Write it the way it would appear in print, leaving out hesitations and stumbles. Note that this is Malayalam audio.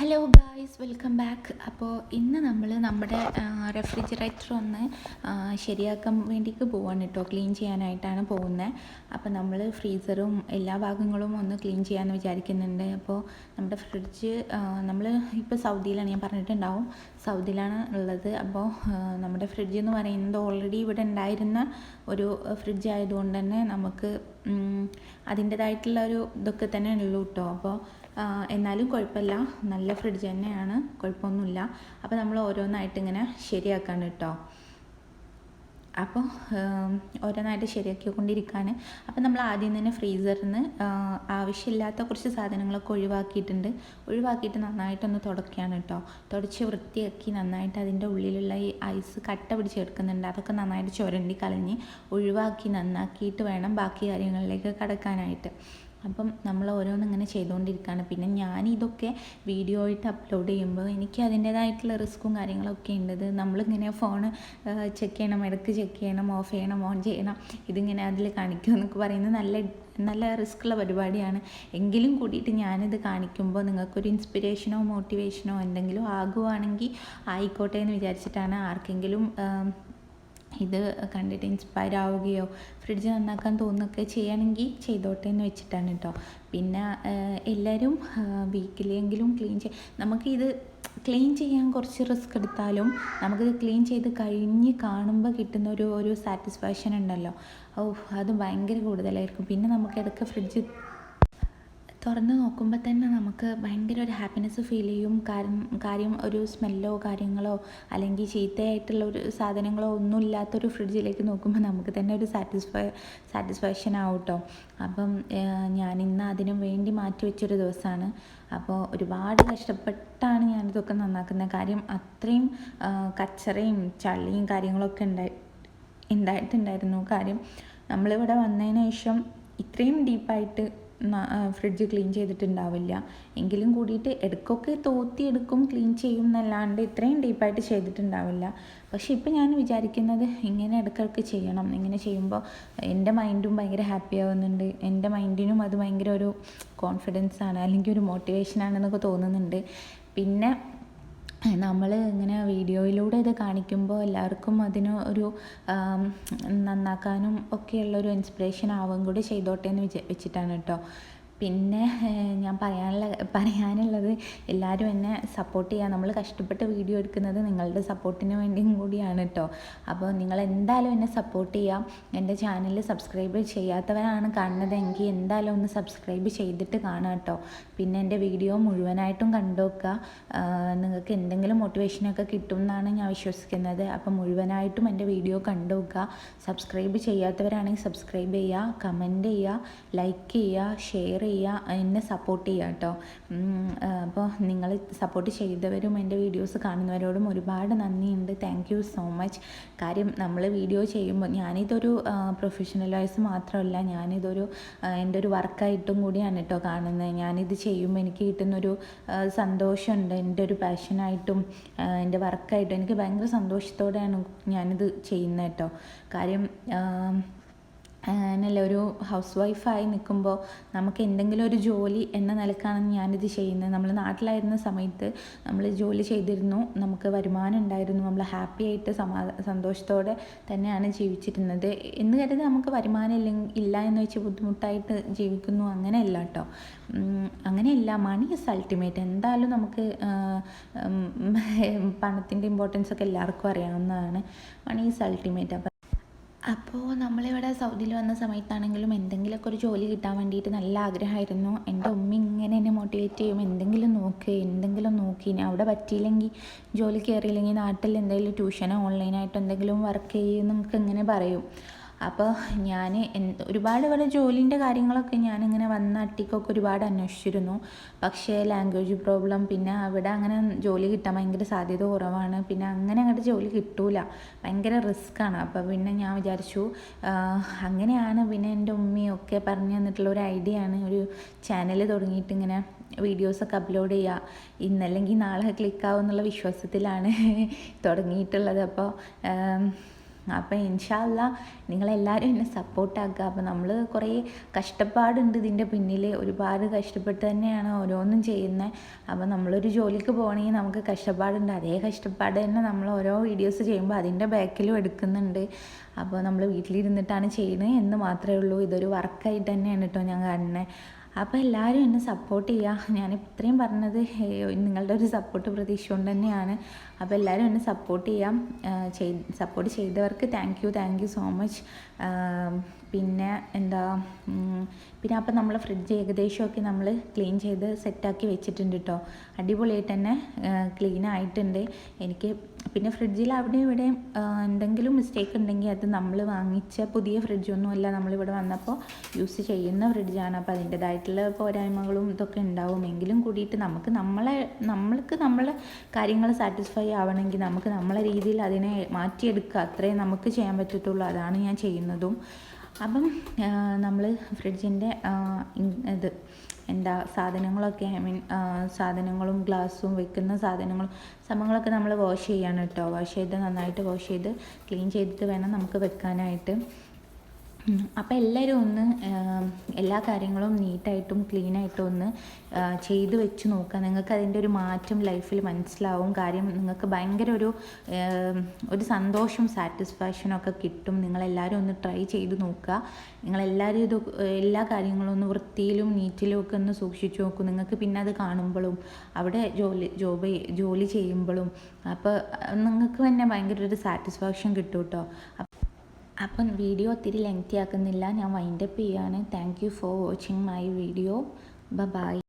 Hello guys, welcome back. അപ്പോൾ ഇന്ന് നമ്മൾ നമ്മുടെ റെഫ്രിജറേറ്റർ ഒന്ന് ശരിയാക്കാൻ വേണ്ടിയിട്ട് പോവാണ് കേട്ടോ. ക്ലീൻ ചെയ്യാനായിട്ടാണ് പോകുന്നത്. അപ്പോൾ നമ്മൾ ഫ്രീസറും എല്ലാ ഭാഗങ്ങളും ഒന്ന് ക്ലീൻ ചെയ്യാമെന്ന് വിചാരിക്കുന്നുണ്ട്. അപ്പോൾ നമ്മുടെ ഫ്രിഡ്ജ് നമ്മൾ ഇപ്പോൾ സൗദിയിലാണ്, ഞാൻ പറഞ്ഞിട്ടുണ്ടാവും, സൗദിയിലാണ് ഉള്ളത്. അപ്പോൾ നമ്മുടെ ഫ്രിഡ്ജ് എന്ന് പറയുന്നത് ഓൾറെഡി ഇവിടെ ഉണ്ടായിരുന്ന ഒരു ഫ്രിഡ്ജ് ആയതുകൊണ്ട് തന്നെ നമുക്ക് അതിൻ്റേതായിട്ടുള്ള ഒരു ഇതൊക്കെ തന്നെ ഉള്ളൂ കേട്ടോ. അപ്പോൾ എന്നാലും കുഴപ്പമില്ല, നല്ല ഫ്രിഡ്ജ് തന്നെയാണ്, കുഴപ്പമൊന്നുമില്ല. അപ്പോൾ നമ്മൾ ഓരോന്നായിട്ട് ഇങ്ങനെ ശരിയാക്കാണ് കേട്ടോ. അപ്പോൾ ഓരോന്നായിട്ട് ശരിയാക്കിക്കൊണ്ടിരിക്കുകയാണ്. അപ്പോൾ നമ്മൾ ആദ്യം തന്നെ ഫ്രീസറിൽ നിന്ന് ആവശ്യമില്ലാത്ത കുറച്ച് സാധനങ്ങളൊക്കെ ഒഴിവാക്കിയിട്ട് നന്നായിട്ടൊന്ന് തുടക്കുകയാണ് കേട്ടോ. തുടച്ച് വൃത്തിയാക്കി നന്നായിട്ട് അതിൻ്റെ ഉള്ളിലുള്ള ഈ ഐസ് കട്ട പിടിച്ചെടുക്കുന്നുണ്ട്, അതൊക്കെ നന്നായിട്ട് ചുരണ്ടി കളഞ്ഞ് ഒഴിവാക്കി നന്നാക്കിയിട്ട് വേണം ബാക്കി കാര്യങ്ങളിലേക്ക് കടക്കാനായിട്ട്. അപ്പം നമ്മൾ ഓരോന്നിങ്ങനെ ചെയ്തുകൊണ്ടിരിക്കുകയാണ്. പിന്നെ ഞാനിതൊക്കെ വീഡിയോ ആയിട്ട് അപ്ലോഡ് ചെയ്യുമ്പോൾ എനിക്ക് അതിൻ്റേതായിട്ടുള്ള റിസ്ക്കും കാര്യങ്ങളൊക്കെ ഉണ്ട്. നമ്മളിങ്ങനെ ഫോണ് ചെക്ക് ചെയ്യണം, ഇടയ്ക്ക് ചെക്ക് ചെയ്യണം, ഓഫ് ചെയ്യണം, ഓൺ ചെയ്യണം, ഇതിങ്ങനെ അതിൽ കാണിക്കും എന്നൊക്കെ പറയുന്നത് നല്ല റിസ്ക്കുള്ള പരിപാടിയാണ്. എങ്കിലും കൂടിയിട്ട് ഞാനിത് കാണിക്കുമ്പോൾ നിങ്ങൾക്കൊരു ഇൻസ്പിറേഷനോ മോട്ടിവേഷനോ എന്തെങ്കിലും ആകുവാണെങ്കിൽ ആയിക്കോട്ടെ എന്ന് വിചാരിച്ചിട്ടാണ്. ആർക്കെങ്കിലും ഇത് കണ്ടിട്ട് ഇൻസ്പയർ ആവുകയോ ഫ്രിഡ്ജ് നന്നാക്കാൻ തോന്നുകയൊക്കെ ചെയ്യണമെങ്കിൽ ചെയ്തോട്ടെ എന്ന് വെച്ചിട്ടാണ് കേട്ടോ. പിന്നെ എല്ലാവരും വീക്കിലെങ്കിലും നമുക്കിത് ക്ലീൻ ചെയ്യാൻ കുറച്ച് റിസ്ക് എടുത്താലും നമുക്കിത് ക്ലീൻ ചെയ്ത് കഴിഞ്ഞ് കാണുമ്പോൾ കിട്ടുന്ന ഒരു സാറ്റിസ്ഫാക്ഷൻ ഉണ്ടല്ലോ, അത് ഭയങ്കര കൂടുതലായിരിക്കും. പിന്നെ നമുക്ക് ഇടയ്ക്ക് ഫ്രിഡ്ജ് തുറന്ന് നോക്കുമ്പോൾ തന്നെ നമുക്ക് ഭയങ്കര ഒരു ഹാപ്പിനെസ് ഫീൽ ചെയ്യും. കാര്യം ഒരു സ്മെല്ലോ കാര്യങ്ങളോ അല്ലെങ്കിൽ ചീത്തയായിട്ടുള്ള ഒരു സാധനങ്ങളോ ഒന്നും ഇല്ലാത്തൊരു ഫ്രിഡ്ജിലേക്ക് നോക്കുമ്പോൾ നമുക്ക് തന്നെ ഒരു സാറ്റിസ്ഫാക്ഷൻ ആവും കേട്ടോ. അപ്പം ഞാൻ ഇന്ന് അതിനു വേണ്ടി മാറ്റി വെച്ചൊരു ദിവസമാണ്. അപ്പോൾ ഒരുപാട് കഷ്ടപ്പെട്ടാണ് ഞാനിതൊക്കെ നന്നാക്കുന്നത്. കാര്യം അത്രയും കച്ചറയും ചളിയും കാര്യങ്ങളൊക്കെ ഉണ്ടായിട്ടുണ്ടായിരുന്നു. കാര്യം നമ്മളിവിടെ വന്നതിന് ശേഷം ഇത്രയും ഡീപ്പായിട്ട് ഫ്രിഡ്ജ് ക്ലീൻ ചെയ്തിട്ടുണ്ടാവില്ല. എങ്കിലും കൂടിയിട്ട് ഇടയ്ക്കൊക്കെ തോത്തിയെടുക്കും, ക്ലീൻ ചെയ്യും എന്നല്ലാണ്ട് ഇത്രയും ഡീപ്പായിട്ട് ചെയ്തിട്ടുണ്ടാവില്ല. പക്ഷെ ഇപ്പം ഞാൻ വിചാരിക്കുന്നത് ഇങ്ങനെ ഇടയ്ക്കൊക്കെ ചെയ്യണം. ഇങ്ങനെ ചെയ്യുമ്പോൾ എൻ്റെ മൈൻഡും ഭയങ്കര ഹാപ്പി ആവുന്നുണ്ട്, എൻ്റെ മൈൻഡിനും അത് ഭയങ്കര ഒരു കോൺഫിഡൻസാണ് അല്ലെങ്കിൽ ഒരു മോട്ടിവേഷനാണെന്നൊക്കെ തോന്നുന്നുണ്ട്. പിന്നെ നമ്മൾ ഇങ്ങനെ വീഡിയോയിലൂടെ ഇത് കാണിക്കുമ്പോൾ എല്ലാവർക്കും അതിന് ഒരു നന്നാക്കാനും ഒക്കെയുള്ളൊരു ഇൻസ്പിറേഷൻ ആവുകയും കൂടി ചെയ്തോട്ടെ എന്ന് വെച്ചിട്ടാണ് കേട്ടോ. പിന്നെ ഞാൻ പറയാനുള്ളത് എല്ലാവരും എന്നെ സപ്പോർട്ട് ചെയ്യുക. നമ്മൾ കഷ്ടപ്പെട്ട് വീഡിയോ എടുക്കുന്നത് നിങ്ങളുടെ സപ്പോർട്ടിന് വേണ്ടിയും കൂടിയാണ് കേട്ടോ. അപ്പോൾ നിങ്ങൾ എന്തായാലും എന്നെ സപ്പോർട്ട് ചെയ്യാം. എൻ്റെ ചാനൽ സബ്സ്ക്രൈബ് ചെയ്യാത്തവരാണ് കാണുന്നതെങ്കിൽ എന്തായാലും ഒന്ന് സബ്സ്ക്രൈബ് ചെയ്തിട്ട് കാണാം കേട്ടോ. പിന്നെ എൻ്റെ വീഡിയോ മുഴുവനായിട്ടും കണ്ടുവെക്കുക. നിങ്ങൾക്ക് എന്തെങ്കിലും മോട്ടിവേഷനൊക്കെ കിട്ടും എന്നാണ് ഞാൻ വിശ്വസിക്കുന്നത്. അപ്പോൾ മുഴുവനായിട്ടും എൻ്റെ വീഡിയോ കണ്ടുവെക്കുക. സബ്സ്ക്രൈബ് ചെയ്യാത്തവരാണെങ്കിൽ സബ്സ്ക്രൈബ് ചെയ്യുക, കമൻറ്റ് ചെയ്യുക, ലൈക്ക് ചെയ്യുക, ഷെയർ ചെയ്യുക, എന്നെ സപ്പോർട്ട് ചെയ്യുക കേട്ടോ. അപ്പോൾ നിങ്ങൾ സപ്പോർട്ട് ചെയ്തവരും എൻ്റെ വീഡിയോസ് കാണുന്നവരോടും ഒരുപാട് നന്ദിയുണ്ട്. Thank you so much. കാര്യം നമ്മൾ വീഡിയോ ചെയ്യുമ്പോൾ ഞാനിതൊരു പ്രൊഫഷണൽ വൈസ് മാത്രമല്ല, ഞാനിതൊരു എൻ്റെ ഒരു വർക്കായിട്ടും കൂടിയാണ് കേട്ടോ കാണുന്നത്. ഞാനിത് ചെയ്യുമ്പോൾ എനിക്ക് കിട്ടുന്നൊരു സന്തോഷമുണ്ട്. എൻ്റെ ഒരു പാഷനായിട്ടും എൻ്റെ വർക്കായിട്ടും എനിക്ക് ഭയങ്കര സന്തോഷത്തോടെയാണ് ഞാനിത് ചെയ്യുന്നത് കേട്ടോ. കാര്യം അങ്ങനെയല്ല, ഒരു ഹൗസ് വൈഫായി നിൽക്കുമ്പോൾ നമുക്ക് എന്തെങ്കിലും ഒരു ജോലി എന്ന നിലക്കാണ് ഞാനിത് ചെയ്യുന്നത്. നമ്മൾ നാട്ടിലായിരുന്ന സമയത്ത് നമ്മൾ ജോലി ചെയ്തിരുന്നു, നമുക്ക് വരുമാനം ഉണ്ടായിരുന്നു, നമ്മൾ ഹാപ്പി ആയിട്ട് സന്തോഷത്തോടെ തന്നെയാണ് ജീവിച്ചിരുന്നത്. എന്ന് കരുതി നമുക്ക് വരുമാനം ഇല്ല എന്ന് വെച്ച് ബുദ്ധിമുട്ടായിട്ട് ജീവിക്കുന്നു, അങ്ങനെയല്ല കേട്ടോ. അങ്ങനെയല്ല, മണി ഈസ് അൾട്ടിമേറ്റ്. എന്തായാലും നമുക്ക് പണത്തിൻ്റെ ഇമ്പോർട്ടൻസ് ഒക്കെ എല്ലാവർക്കും അറിയാവുന്നതാണ്. Money is ultimate. അപ്പോൾ നമ്മളിവിടെ സൗദിയിൽ വന്ന സമയത്താണെങ്കിലും എന്തെങ്കിലുമൊക്കെ ഒരു ജോലി കിട്ടാൻ വേണ്ടിയിട്ട് നല്ല ആഗ്രഹമായിരുന്നു. എൻ്റെ ഉമ്മ ഇങ്ങനെ എന്നെ മോട്ടിവേറ്റ് ചെയ്യും, എന്തെങ്കിലും നോക്കി അവിടെ പറ്റിയില്ലെങ്കിൽ, ജോലി കയറിയില്ലെങ്കിൽ നാട്ടിൽ എന്തെങ്കിലും ട്യൂഷനോ ഓൺലൈനായിട്ട് എന്തെങ്കിലും വർക്ക് ചെയ്യുമെന്നൊക്കെ ഇങ്ങനെ പറയും. അപ്പോൾ ഞാൻ ഒരുപാട് ഇവിടെ ജോലീൻ്റെ കാര്യങ്ങളൊക്കെ ഞാനിങ്ങനെ വന്ന അട്ടിക്കൊക്കെ ഒരുപാട് അന്വേഷിച്ചിരുന്നു. പക്ഷേ ലാംഗ്വേജ് പ്രോബ്ലം, പിന്നെ അവിടെ അങ്ങനെ ജോലി കിട്ടാൻ ഭയങ്കര സാധ്യത കുറവാണ്. പിന്നെ അങ്ങനെ അങ്ങോട്ട് ജോലി കിട്ടൂല, ഭയങ്കര റിസ്ക്കാണ്. അപ്പോൾ പിന്നെ ഞാൻ വിചാരിച്ചു, അങ്ങനെയാണ് പിന്നെ എൻ്റെ ഉമ്മയൊക്കെ പറഞ്ഞു തന്നിട്ടുള്ള ഒരു ഐഡിയ ആണ് ഒരു ചാനൽ തുടങ്ങിയിട്ട് ഇങ്ങനെ വീഡിയോസൊക്കെ അപ്ലോഡ് ചെയ്യുക, ഇന്നല്ലെങ്കിൽ നാളെ ക്ലിക്കാവും എന്നുള്ള വിശ്വാസത്തിലാണ് തുടങ്ങിയിട്ടുള്ളത്. അപ്പോൾ അപ്പോൾ ഇൻഷാ അല്ലാ നിങ്ങളെല്ലാവരും എന്നെ സപ്പോർട്ടാക്കുക. അപ്പോൾ നമ്മൾ കുറേ കഷ്ടപ്പാടുണ്ട് ഇതിൻ്റെ പിന്നിൽ, ഒരുപാട് കഷ്ടപ്പെട്ട് തന്നെയാണ് ഓരോന്നും ചെയ്യുന്നത്. അപ്പോൾ നമ്മളൊരു ജോലിക്ക് പോകണമെങ്കിൽ നമുക്ക് കഷ്ടപ്പാടുണ്ട്, അതേ കഷ്ടപ്പാട് തന്നെ നമ്മൾ ഓരോ വീഡിയോസ് ചെയ്യുമ്പോൾ അതിൻ്റെ ബാക്കിലും എടുക്കുന്നുണ്ട്. അപ്പോൾ നമ്മൾ വീട്ടിലിരുന്നിട്ടാണ് ചെയ്യുന്നത് എന്ന് മാത്രമേ ഉള്ളൂ. ഇതൊരു വർക്കായിട്ട് തന്നെയാണ് കേട്ടോ ഞാൻ കാണുന്നത്. അപ്പോൾ എല്ലാവരും എന്നെ സപ്പോർട്ട് ചെയ്യുക. ഞാൻ ഇത്രയും പറഞ്ഞത് നിങ്ങളുടെ ഒരു സപ്പോർട്ട് പ്രതീക്ഷിച്ചുകൊണ്ട് തന്നെയാണ്. അപ്പോൾ എല്ലാവരും എന്നെ സപ്പോർട്ട് ചെയ്യാം. സപ്പോർട്ട് ചെയ്തവർക്ക് താങ്ക് യു സോ മച്ച്. പിന്നെ എന്താ പിന്നെ അപ്പോൾ നമ്മൾ ഫ്രിഡ്ജ് ഏകദേശമൊക്കെ നമ്മൾ ക്ലീൻ ചെയ്ത് സെറ്റാക്കി വെച്ചിട്ടുണ്ട് കേട്ടോ. അടിപൊളിയായിട്ട് തന്നെ ക്ലീൻ ആയിട്ടുണ്ട്. എനിക്ക് പിന്നെ ഫ്രിഡ്ജിൽ അവിടെ ഇവിടെ എന്തെങ്കിലും മിസ്റ്റേക്ക് ഉണ്ടെങ്കിൽ അത് നമ്മൾ വാങ്ങിച്ച പുതിയ ഫ്രിഡ്ജൊന്നുമല്ല, നമ്മളിവിടെ വന്നപ്പോൾ യൂസ് ചെയ്യുന്ന ഫ്രിഡ്ജാണ്. അപ്പോൾ അതിൻ്റേതായിട്ടുള്ള പോരായ്മകളും ഇതൊക്കെ ഉണ്ടാവും. എങ്കിലും കൂടിയിട്ട് നമ്മൾക്ക് നമ്മളെ കാര്യങ്ങൾ സാറ്റിസ്ഫൈ ആവണമെങ്കിൽ നമുക്ക് നമ്മളെ രീതിയിൽ അതിനെ മാറ്റിയെടുക്കുക, അത്രേ നമുക്ക് ചെയ്യാൻ പറ്റത്തുള്ളൂ. അതാണ് ഞാൻ ചെയ്യുന്നതും. അപ്പം നമ്മൾ ഫ്രിഡ്ജിൻ്റെ ഇത് എന്താ സാധനങ്ങളൊക്കെ സാധനങ്ങളും ഗ്ലാസ്സും വെക്കുന്ന സംഭവങ്ങളൊക്കെ നമ്മൾ വാഷ് ചെയ്യണം കേട്ടോ. നന്നായിട്ട് വാഷ് ചെയ്ത് ക്ലീൻ ചെയ്തിട്ട് വേണം നമുക്ക് വെക്കാനായിട്ട്. അപ്പോൾ എല്ലാവരും ഒന്ന് എല്ലാ കാര്യങ്ങളും നീറ്റായിട്ടും ക്ലീനായിട്ടും ഒന്ന് ചെയ്ത് വെച്ച് നോക്കുക. നിങ്ങൾക്ക് അതിൻ്റെ ഒരു മാറ്റം ലൈഫിൽ മനസ്സിലാവും. കാര്യം നിങ്ങൾക്ക് ഭയങ്കര ഒരു സന്തോഷം സാറ്റിസ്ഫാക്ഷനൊക്കെ കിട്ടും. നിങ്ങളെല്ലാവരും ഒന്ന് ട്രൈ ചെയ്ത് നോക്കുക. നിങ്ങളെല്ലാവരും എല്ലാ കാര്യങ്ങളും ഒന്ന് വൃത്തിയിലും നീറ്റിലും ഒക്കെ ഒന്ന് സൂക്ഷിച്ച് നോക്കും. നിങ്ങൾക്ക് പിന്നെ അത് കാണുമ്പോഴും അവിടെ ജോലി ചെയ്യുമ്പോഴും അപ്പോൾ നിങ്ങൾക്ക് തന്നെ ഭയങ്കര ഒരു സാറ്റിസ്ഫാക്ഷൻ കിട്ടും കേട്ടോ. അപ്പം വീഡിയോ ഒത്തിരി ലെങ്തി ആക്കുന്നില്ല, ഞാൻ വൈൻഡപ്പ് ചെയ്യാണ്. Thank you for watching my video. By.